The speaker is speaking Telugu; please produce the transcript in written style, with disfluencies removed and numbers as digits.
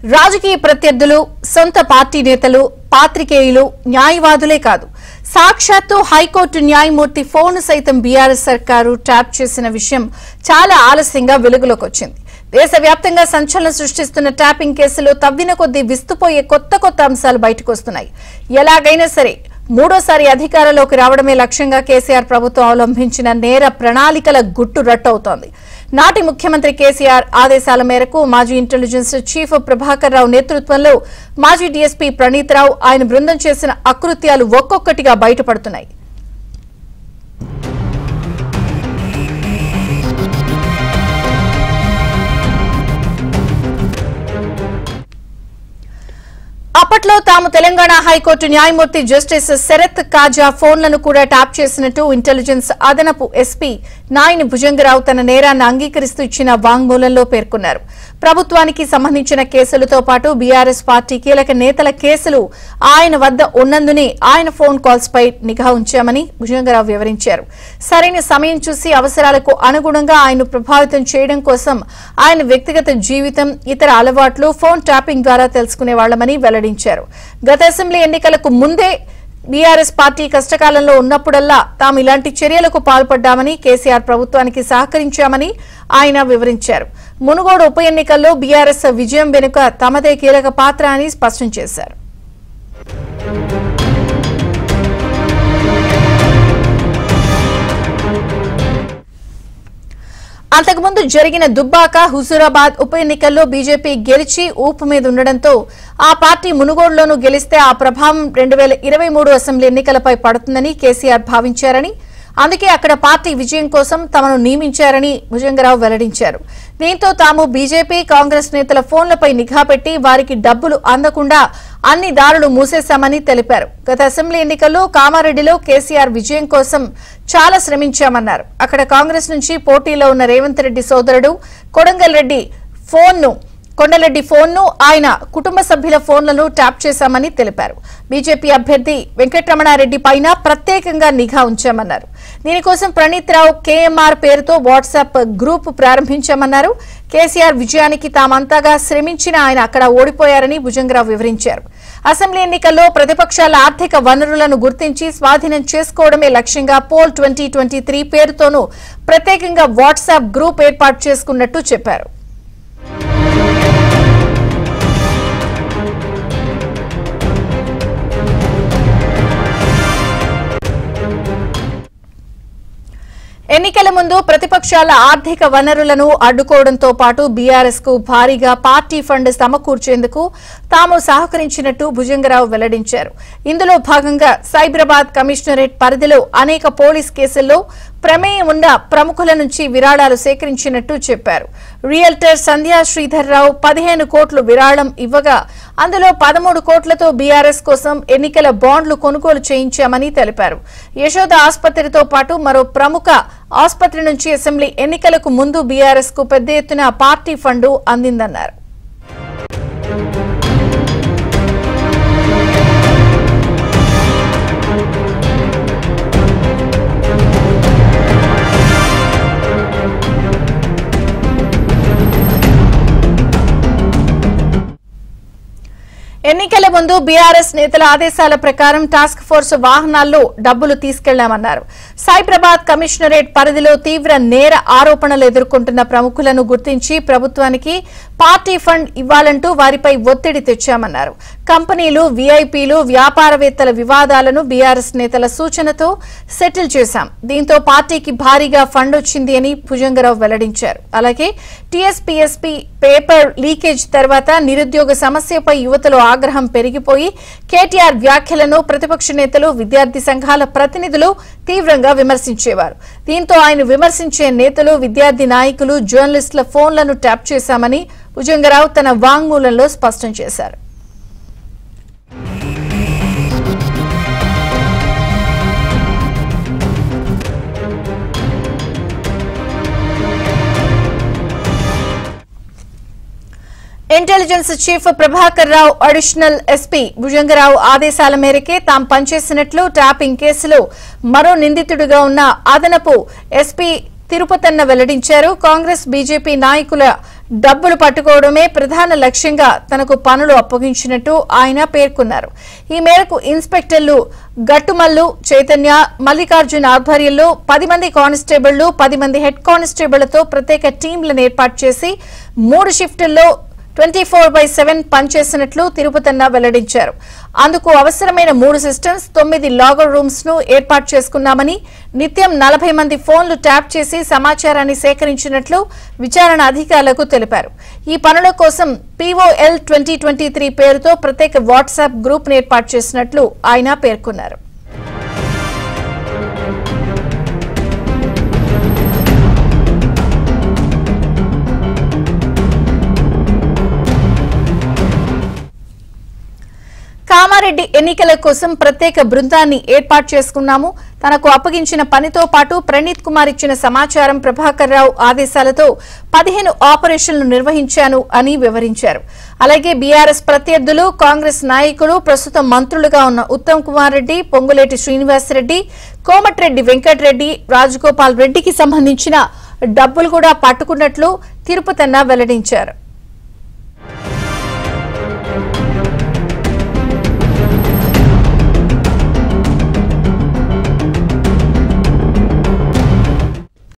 రాజకీయ ప్రత్యర్థులు, సొంత పార్టీ నేతలు, పాత్రికేయులు, న్యాయవాదులే కాదు, సాక్షాత్తు హైకోర్టు న్యాయమూర్తి ఫోన్ సైతం బీఆర్ఎస్ సర్కారు ట్యాప్ చేసిన విషయం చాలా ఆలస్యంగా వెలుగులోకి వచ్చింది. దేశవ్యాప్తంగా సంచలనం సృష్టిస్తున్న ట్యాపింగ్ కేసులో తవ్విన కొద్దీ విస్తుపోయే కొత్త అంశాలు బయటకు వస్తున్నాయి. ఎలాగైనా సరే మూడోసారి అధికారంలోకి రావడమే లక్ష్యంగా కేసీఆర్ ప్రభుత్వం అవలంబించిన నేర ప్రణాళికల గుట్టు రట్టవుతోంది. నాటి ముఖ్యమంత్రి కేసీఆర్ ఆదేశాల మేరకు మాజీ ఇంటెలిజెన్స్ చీఫ్ ప్రభాకర్ రావు నేతృత్వంలో మాజీ డీఎస్పీ ప్రణీత్ రావు ఆయన బృందం చేసిన అకృత్యాలు ఒక్కొక్కటిగా బయటపడుతున్నాయి. అప్పట్లో తాము తెలంగాణ హైకోర్టు న్యాయమూర్తి జస్టిస్ శరత్ కాజా ఫోన్లను కూడా ట్యాప్ చేసినట్టు ఇంటెలిజెన్స్ అదనపు ఎస్పీ నాయని భుజంగరావు తన నేరాన్ని అంగీకరిస్తూ ఇచ్చిన వాంగ్మూలంలో పేర్కొన్నారు. ప్రభుత్వానికి సంబంధించిన కేసులతో పాటు బీఆర్ఎస్ పార్టీ కీలక నేతల కేసులు ఆయన వద్ద ఉన్నందునే ఆయన ఫోన్ కాల్స్ పై నిఘా ఉంచామని భుజంగరావు వివరించారు. సరైన సమయం చూసి అవసరాలకు అనుగుణంగా ఆయన్ను ప్రభావితం చేయడం కోసం ఆయన వ్యక్తిగత జీవితం, ఇతర అలవాట్లు ఫోన్ ట్యాపింగ్ ద్వారా తెలుసుకునేవాళ్లమని వెల్లడించారు. గత అసెంబ్లీ ఎన్నికలకు ముందే బీఆర్ఎస్ పార్టీ కష్టకాలంలో ఉన్నప్పుడల్లా తాము ఇలాంటి చర్యలకు పాల్పడ్డామని, కేసీఆర్ ప్రభుత్వానికి సహకరించామని ఆయన వివరించారు. మునుగోడు ఉప ఎన్నికల్లో బీఆర్ఎస్ విజయం వెనుక తమదే కీలక పాత్ర అని స్పష్టం చేశారు. అంతకుముందు జరిగిన దుబ్బాక, హుజూరాబాద్ ఉప ఎన్నికల్లో బీజేపీ గెలిచి ఊపు మీద ఉండడంతో ఆ పార్టీ మునుగోడులోనూ గెలిస్తే ఆ ప్రభావం 2023 అసెంబ్లీ ఎన్నికలపై పడుతుందని కేసీఆర్ భావించారని, అందుకే అక్కడ పార్టీ విజయం కోసం తమను నియమించారని భుజంగరావు వెల్లడించారు. దీంతో తాము బీజేపీ, కాంగ్రెస్ నేతల ఫోన్లపై నిఘా పెట్టి వారికి డబ్బులు అందకుండా అన్ని దారులు మూసేశామని తెలిపారు. గత అసెంబ్లీ ఎన్నికల్లో కామారెడ్డిలో కేసీఆర్ విజయం కోసం చాలా శ్రమించామన్నారు. అక్కడ కాంగ్రెస్ నుంచి పోటీలో ఉన్న రేవంత్ రెడ్డి సోదరుడు కొండలరెడ్డి ఫోన్ను ఆయన కుటుంబ సభ్యుల ఫోన్లను ట్యాప్ చేశామని తెలిపారు. బీజేపీ అభ్యర్థి వెంకటరమణారెడ్డి పైన ప్రత్యేకంగా నిఘా ఉంచామన్నారు. దీనికోసం ప్రణీత్ రావు కేఎంఆర్ పేరుతో వాట్సాప్ గ్రూప్ ప్రారంభించామన్నారు. కేసీఆర్ విజయానికి తామంతగా శ్రమించిన ఆయన అక్కడ ఓడిపోయారని భుజంగరావు వివరించారు. అసెంబ్లీ ఎన్నికల్లో ప్రతిపక్షాల ఆర్థిక వనరులను గుర్తించి స్వాధీనం చేసుకోవడమే లక్ష్యంగా పోల్ 2023 పేరుతోనూ ప్రత్యేకంగా వాట్సాప్ గ్రూప్ ఏర్పాటు చేసుకున్నట్టు చెప్పారు. ఎన్నికల ముందు ప్రతిపక్షాల ఆర్థిక వనరులను అడ్డుకోవడంతో పాటు బీఆర్ఎస్ కు భారీగా పార్టీ ఫండ్ సమకూర్చేందుకు తాము సహకరించినట్టు భుజంగరావు వెల్లడించారు. ఇందులో భాగంగా సైబరాబాద్ కమిషనరేట్ పరిధిలో అనేక పోలీస్ కేసుల్లో ప్రమేయం ఉన్న ప్రముఖుల నుంచి విరాళాలు సేకరించినట్టు చెప్పారు. రియల్టర్ సంధ్యా శ్రీధర్రావు 15 కోట్లు విరాళం ఇవ్వగా అందులో 13 కోట్లతో బీఆర్ఎస్ కోసం ఎన్నికల బాండ్లు కొనుగోలు చేయించామని తెలిపారు. యశోద ఆసుపత్రితో పాటు మరో ప్రముఖ ఆసుపత్రి నుంచి అసెంబ్లీ ఎన్నికలకు ముందు బీఆర్ఎస్ కు పెద్ద ఎత్తున పార్టీ ఫండ్ అందిందన్నారు. ఎన్నికల ముందు బీఆర్ఎస్ నేతల ఆదేశాల ప్రకారం టాస్క్ ఫోర్స్ వాహనాల్లో డబ్బులు తీసుకెళ్లామన్నారు. సైబరాబాద్ కమిషనరేట్ పరిధిలో తీవ్ర నేర ఆరోపణలు ఎదుర్కొంటున్న ప్రముఖులను గుర్తించి ప్రభుత్వానికి పార్టీ ఫండ్ ఇవ్వాలంటూ వారిపై ఒత్తిడి తెచ్చామన్నారు. కంపెనీలు, వీఐపీలు, వ్యాపారవేత్తల వివాదాలను బీఆర్ఎస్ నేతల సూచనతో సెటిల్ చేశాం. దీంతో పార్టీకి భారీగా ఫండ్ వచ్చింది అని భుజంగరావు వెల్లడించారు. అలాగే టీఎస్పీఎస్పీ పేపర్ లీకేజ్ తర్వాత నిరుద్యోగ సమస్యపై యువతలో ఆగ్రహం పెరిగిపోయి కేటీఆర్ వ్యాఖ్యలను ప్రతిపక్ష నేతలు, విద్యార్థి సంఘాల ప్రతినిధులు తీవ్రంగా విమర్శించేవారు. దీంతో ఆయన విమర్శించే నేతలు, విద్యార్థి నాయకులు, జర్నలిస్టుల ఫోన్లను ట్యాప్ చేశామని భుజంగరావు తన వాంగ్మూలంలో స్పష్టం చేశారు. Intelligence chief Prabhakar Rao, additional SP Bhujanga Rao ఆదేశాల మేరకే తాము పనిచేసినట్లు ట్యాపింగ్ కేసులో మరో నిందితుడిగా ఉన్న అదనపు ఎస్పీ తిరుపతన్న వెల్లడించారు. కాంగ్రెస్, బీజేపీ నాయకుల డబ్బులు పట్టుకోవడమే ప్రధాన లక్ష్యంగా తనకు పనులు అప్పగించినట్టు ఆయన పేర్కొన్నారు. ఈ మేరకు ఇన్స్పెక్టర్లు గట్టుమల్లు చైతన్య, మల్లికార్జున్ ఆధ్వర్యంలో 10 మంది కానిస్టేబుళ్లు, 10 మంది హెడ్ కానిస్టేబుళ్లతో ప్రత్యేక టీంలను ఏర్పాటు చేసి 3 షిఫ్టుల్లో 24/7 పనిచేసినట్లు తిరుపతన్న వెల్లడించారు. అందుకు అవసరమైన 3 సిస్టమ్స్, 9 లాగర్ రూమ్స్ ను ఏర్పాటు చేసుకున్నామని, నిత్యం 40 మంది ఫోన్లు ట్యాప్ చేసి సమాచారాన్ని సేకరించినట్లు విచారణ అధికారులకు తెలిపారు. ఈ పనుల కోసం POL 2023 పేరుతో ప్రత్యేక వాట్సాప్ గ్రూప్ ను ఏర్పాటు చేసినట్లు ఆయన పేర్కొన్నారు. కామారెడ్డి ఎన్నికల కోసం ప్రత్యేక బృందాన్ని ఏర్పాటు చేసుకున్నాము. తనకు అప్పగించిన పనితో పాటు ప్రణీత్ కుమార్ ఇచ్చిన సమాచారం, ప్రభాకర్ రావు ఆదేశాలతో 15 ఆపరేషన్లు నిర్వహించాను అని వివరించారు. అలాగే బీఆర్ఎస్ ప్రత్యర్థులు, కాంగ్రెస్ నాయకులు, ప్రస్తుతం మంత్రులుగా ఉన్న ఉత్తమ్ కుమార్ రెడ్డి, పొంగులేటి శ్రీనివాసరెడ్డి, కోమటిరెడ్డి వెంకటరెడ్డి, రాజగోపాల్ రెడ్డికి సంబంధించిన డబ్బులు కూడా పట్టుకున్నట్లు తిరుపతన్న వెల్లడించారు.